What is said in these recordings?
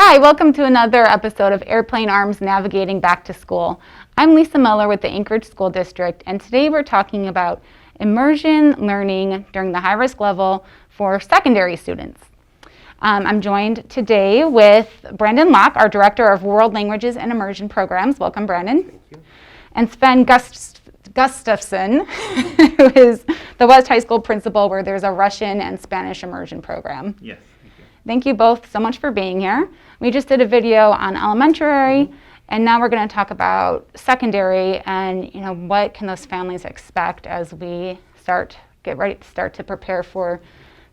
Hi, welcome to another episode of Airplane Arms Navigating Back to School. I'm Lisa Miller with the Anchorage School District, and today we're talking about immersion learning during the high-risk level for secondary students. I'm joined today with Brandon Locke, our Director of World Languages and Immersion Programs. Welcome, Brandon. Thank you. And Sven Gustafson, who is the West High School principal, where there's a Russian and Spanish immersion program. Yes, thank you. Thank you both so much for being here. We just did a video on elementary, and now we're going to talk about secondary and what can those families expect as we get ready to prepare for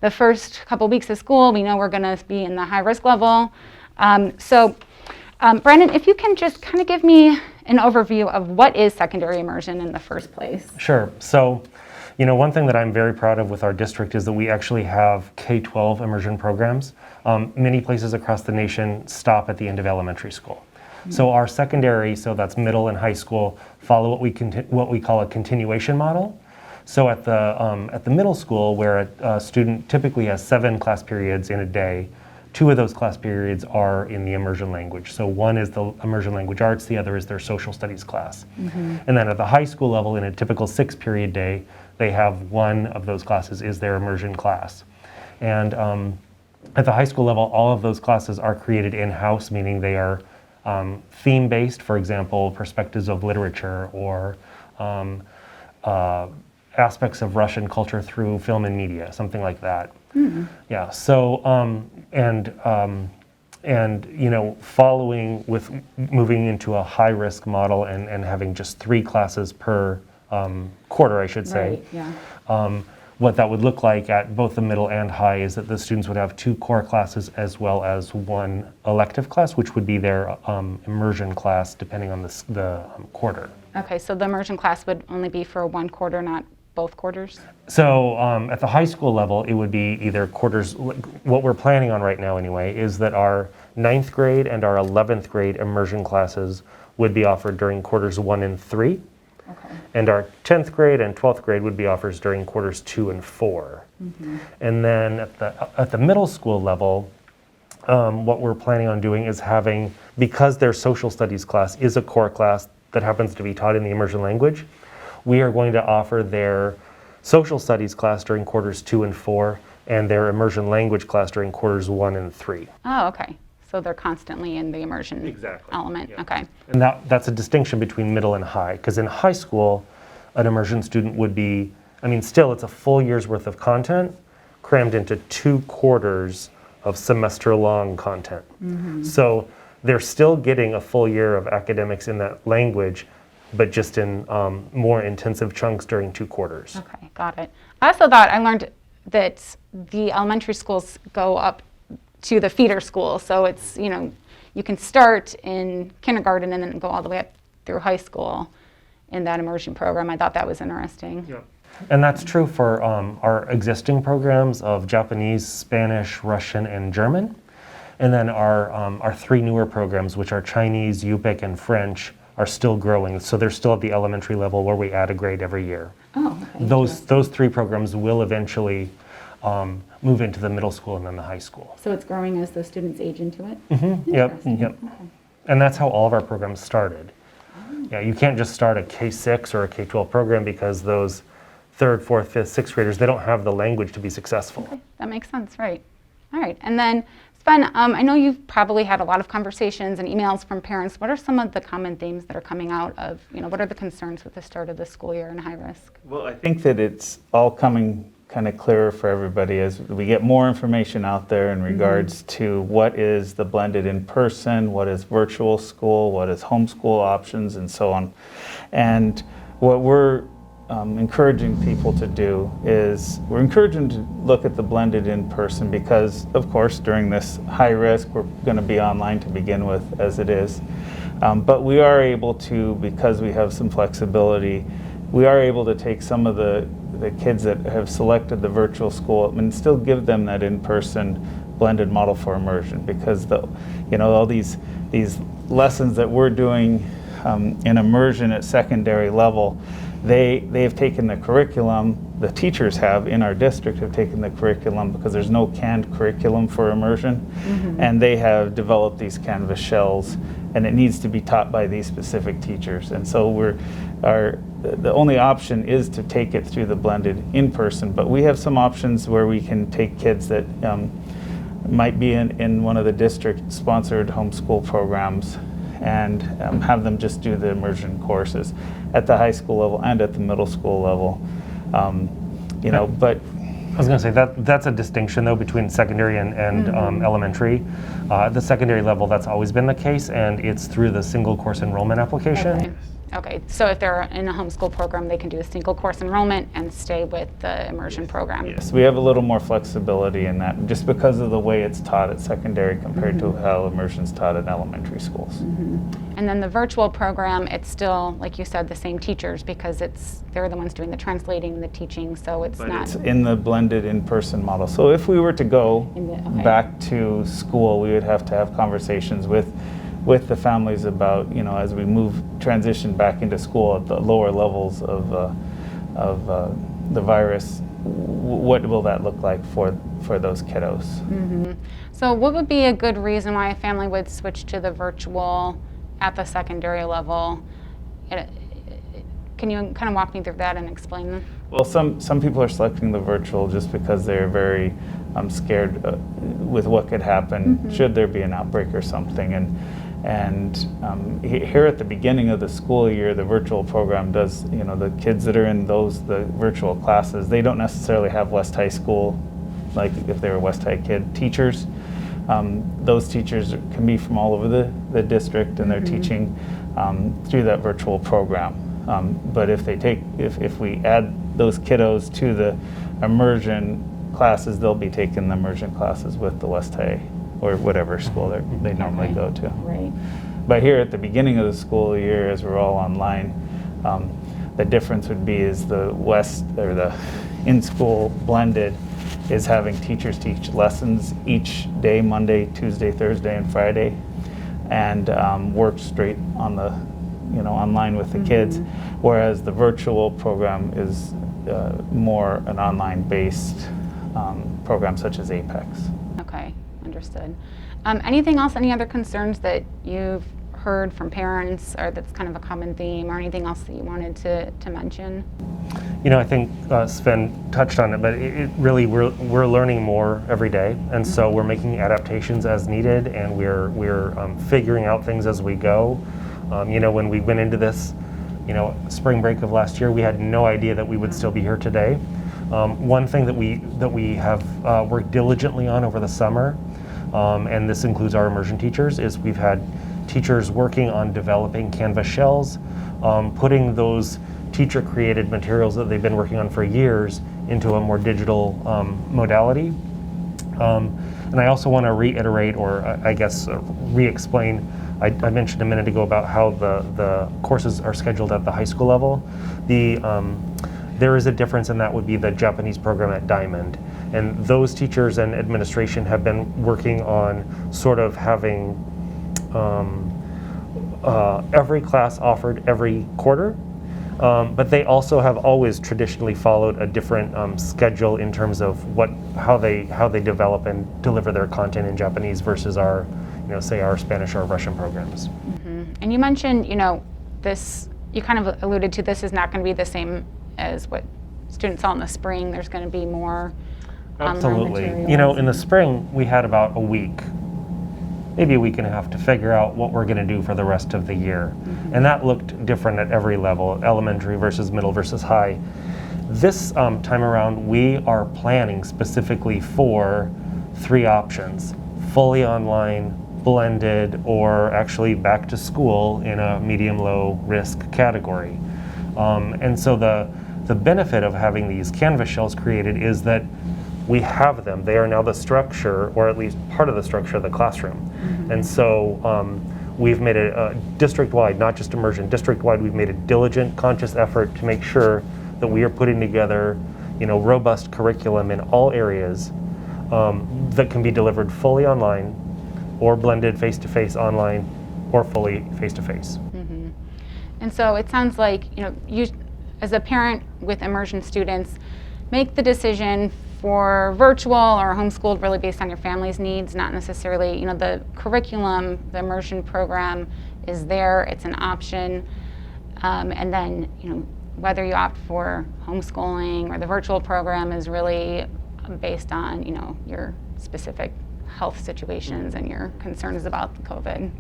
the first couple weeks of school. We know we're going to be in the high risk level. Brandon, if you can just kind of give me an overview of what is secondary immersion in the first place. Sure. So, one thing that I'm very proud of with our district is that we actually have K-12 immersion programs. Many places across the nation stop at the end of elementary school. So our secondary, so that's middle and high school, follow what we call a continuation model. So at the middle school, where a student typically has 7 class periods in a day, 2 of those class periods are in the immersion language. So one is the immersion language arts, the other is their social studies class. And then at the high school level, in a typical 6-period day, they have one of those classes is their immersion class. And at the high school level, all of those classes are created in-house, meaning they are theme-based, for example, perspectives of literature or aspects of Russian culture through film and media, something like that. Yeah. So following with moving into a high-risk model and having just 3 classes per quarter, I should say. Right, yeah. What that would look like at both the middle and high is that the students would have 2 core classes as well as 1 elective class, which would be their immersion class, depending on the quarter. Okay, so the immersion class would only be for 1 quarter, not both quarters? So at the high school level, it would be either quarters. What we're planning on right now anyway is that our 9th grade and our 11th grade immersion classes would be offered during quarters 1 and 3. Okay. And our 10th grade and 12th grade would be offered during quarters 2 and 4. And then at the middle school level, what we're planning on doing is having, because their social studies class is a core class that happens to be taught in the immersion language, we are going to offer their social studies class during quarters 2 and 4 and their immersion language class during quarters 1 and 3. Oh, okay. So they're constantly in the immersion element. Yeah. Okay. And that's a distinction between middle and high, because in high school, an immersion student would be, still it's a full year's worth of content crammed into 2 quarters of semester-long content. So they're still getting a full year of academics in that language, but just in more intensive chunks during 2 quarters. Okay, got it. I also thought I learned that the elementary schools go up to the feeder school, so it's you can start in kindergarten and then go all the way up through high school in that immersion program. I thought that was interesting. Yeah. And that's true for our existing programs of Japanese, Spanish, Russian, and German. And then our 3 newer programs, which are Chinese, Yupik, and French, are still growing. So they're still at the elementary level where we add a grade every year. Oh, okay. Those 3 programs will eventually move into the middle school and then the high school. So it's growing as the students age into it? Yep. Okay. And that's how all of our programs started. Yeah, you can't just start a K-6 or a K-12 program because those 3rd, 4th, 5th, 6th graders, they don't have the language to be successful. Okay, that makes sense, right. All right, and then Sven, I know you've probably had a lot of conversations and emails from parents. What are some of the common themes that are coming out of, what are the concerns with the start of the school year in high risk? Well, I think that it's all coming kind of clearer for everybody as we get more information out there in regards to what is the blended in-person, what is virtual school, what is homeschool options, and so on. And what we're encouraging people to do is we're encouraging to look at the blended in-person because, of course, during this high risk, we're going to be online to begin with as it is. But we are able to, because we have some flexibility, we are able to take some of the kids that have selected the virtual school and still give them that in-person blended model for immersion, because all these lessons that we're doing in immersion at secondary level, they've taken the curriculum, the teachers have in our district have taken the curriculum because there's no canned curriculum for immersion, and they have developed these Canvas shells, and it needs to be taught by these specific teachers. And so the only option is to take it through the blended in person, but we have some options where we can take kids that might be in one of the district sponsored homeschool programs and have them just do the immersion courses at the high school level and at the middle school level. But I was going to say that's a distinction though between secondary and elementary. At the secondary level, that's always been the case, and it's through the single course enrollment application. Okay, so if they're in a homeschool program, they can do a single course enrollment and stay with the immersion program. Yes, we have a little more flexibility in that just because of the way it's taught at secondary compared to how immersion's taught at elementary schools. And then the virtual program, it's still, like you said, the same teachers because they're the ones doing the translating, the teaching, so it's But not. it's in the blended in-person model. So if we were to go back to school, we would have to have conversations with the families about, as we transition back into school at the lower levels of the virus, what will that look like for those kiddos? So what would be a good reason why a family would switch to the virtual at the secondary level? Can you kind of walk me through that and explain them? Well, some people are selecting the virtual just because they're very scared with what could happen should there be an outbreak or something. And here at the beginning of the school year, the virtual program does, the kids that are in the virtual classes, they don't necessarily have West High School, like if they were West High kid teachers. Those teachers can be from all over the district, and they're teaching through that virtual program. But if we add those kiddos to the immersion classes, they'll be taking the immersion classes with the West High or whatever school they normally go to. Right. But here at the beginning of the school year, as we're all online, the difference would be is the West or the in-school blended is having teachers teach lessons each day, Monday, Tuesday, Thursday, and Friday, and work straight on the online with the kids, whereas the virtual program is more an online-based program such as Apex. Okay, understood. Anything else, any other concerns that you've heard from parents or that's kind of a common theme, or anything else that you wanted to mention? I think Sven touched on it, but it really, we're learning more every day, and so we're making adaptations as needed, and we're figuring out things as we go. When we went into this, spring break of last year, we had no idea that we would still be here today. One thing that we have worked diligently on over the summer, and this includes our immersion teachers, is we've had teachers working on developing Canvas shells, putting those teacher-created materials that they've been working on for years into a more digital modality. And I also want to reiterate, or I guess re-explain, I mentioned a minute ago about how the courses are scheduled at the high school level. There is a difference, and that would be the Japanese program at Diamond. And those teachers and administration have been working on sort of having every class offered every quarter. But they also have always traditionally followed a different schedule in terms of how they develop and deliver their content in Japanese versus our, say our Spanish or Russian programs. And you mentioned, this, you kind of alluded to, this is not going to be the same as what students saw in the spring. There's going to be more Absolutely. materials. In the spring we had about a week, maybe a week and a half to figure out what we're going to do for the rest of the year. And that looked different at every level, elementary versus middle versus high. This time around, we are planning specifically for 3 options: fully online, blended, or actually back to school in a medium-low risk category. And so the benefit of having these Canvas shells created is that we have them. They are now the structure, or at least part of the structure of the classroom. And so we've made a district-wide, not just immersion, district-wide, we've made a diligent, conscious effort to make sure that we are putting together, robust curriculum in all areas that can be delivered fully online, or blended face-to-face online, or fully face-to-face. And so it sounds like, you, as a parent with immersion students, make the decision for virtual or homeschooled really based on your family's needs, not necessarily, the curriculum, the immersion program is there, it's an option. And then, whether you opt for homeschooling or the virtual program is really based on, your specific health situations and your concerns about the COVID.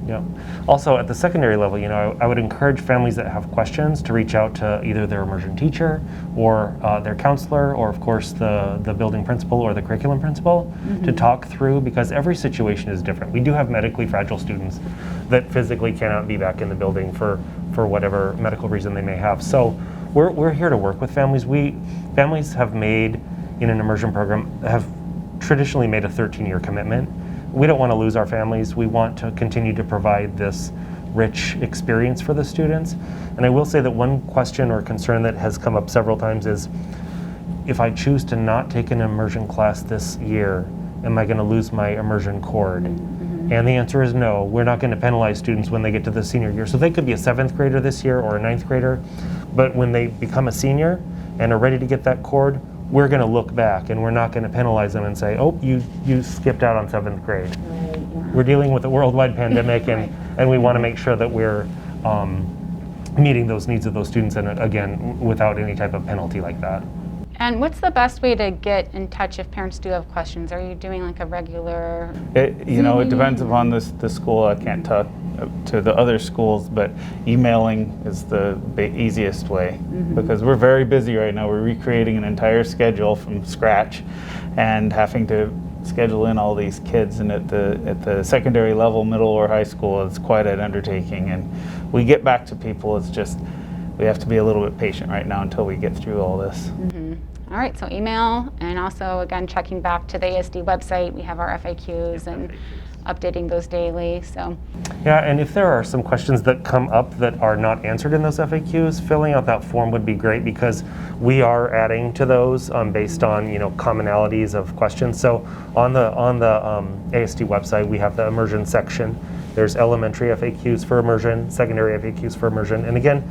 Yeah. Also, at the secondary level, I would encourage families that have questions to reach out to either their immersion teacher or their counselor, or of course the building principal or the curriculum principal, to talk through, because every situation is different. We do have medically fragile students that physically cannot be back in the building for whatever medical reason they may have. So we're here to work with families. Families have made, in an immersion program, have traditionally made a 13-year commitment. We don't want to lose our families. We want to continue to provide this rich experience for the students. And I will say that one question or concern that has come up several times is, if I choose to not take an immersion class this year, am I going to lose my immersion cord? And the answer is no. We're not going to penalize students when they get to the senior year. So they could be a 7th grader this year or a 9th grader, but when they become a senior and are ready to get that cord, we're going to look back and we're not going to penalize them and say, oh, you skipped out on 7th grade. Right, yeah. We're dealing with a worldwide pandemic, and we want to make sure that we're meeting those needs of those students, and again, without any type of penalty like that. And what's the best way to get in touch if parents do have questions? Are you doing like a regular? It depends upon the school. I can't talk to the other schools, but emailing is the easiest way, because we're very busy right now. We're recreating an entire schedule from scratch and having to schedule in all these kids, and at the secondary level, middle or high school, it's quite an undertaking, and we get back to people. It's just we have to be a little bit patient right now until we get through all this. All right, so email, and also again checking back to the ASD website. We have our FAQs and updating those daily. So Yeah, and if there are some questions that come up that are not answered in those FAQs, filling out that form would be great, because we are adding to those based on commonalities of questions. So on the ASD website, we have the immersion section. There's elementary FAQs for immersion, secondary FAQs for immersion, and again,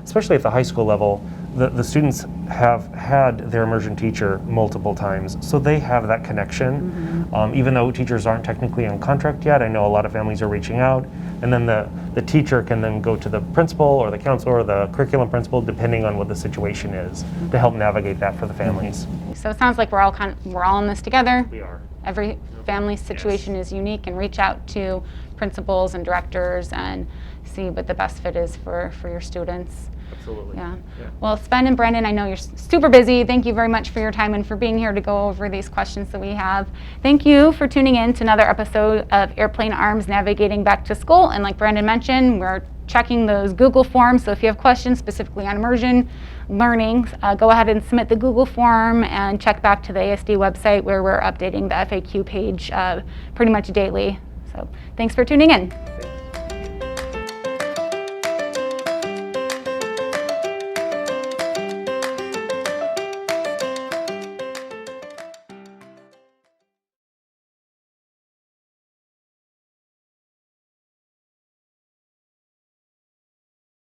especially at the high school level, the students have had their immersion teacher multiple times, so they have that connection. Even though teachers aren't technically on contract yet, I know a lot of families are reaching out, and then the teacher can then go to the principal or the counselor or the curriculum principal, depending on what the situation is, to help navigate that for the families. So it sounds like we're all in this together. We are. Every family's situation is unique, and reach out to principals and directors and see what the best fit is for your students. Absolutely. Yeah. Well, Sven and Brandon, I know you're super busy. Thank you very much for your time and for being here to go over these questions that we have. Thank you for tuning in to another episode of Airplane Arms Navigating Back to School. And like Brandon mentioned, we're checking those Google forms. So if you have questions specifically on immersion learning, go ahead and submit the Google form and check back to the ASD website, where we're updating the FAQ page pretty much daily. So thanks for tuning in.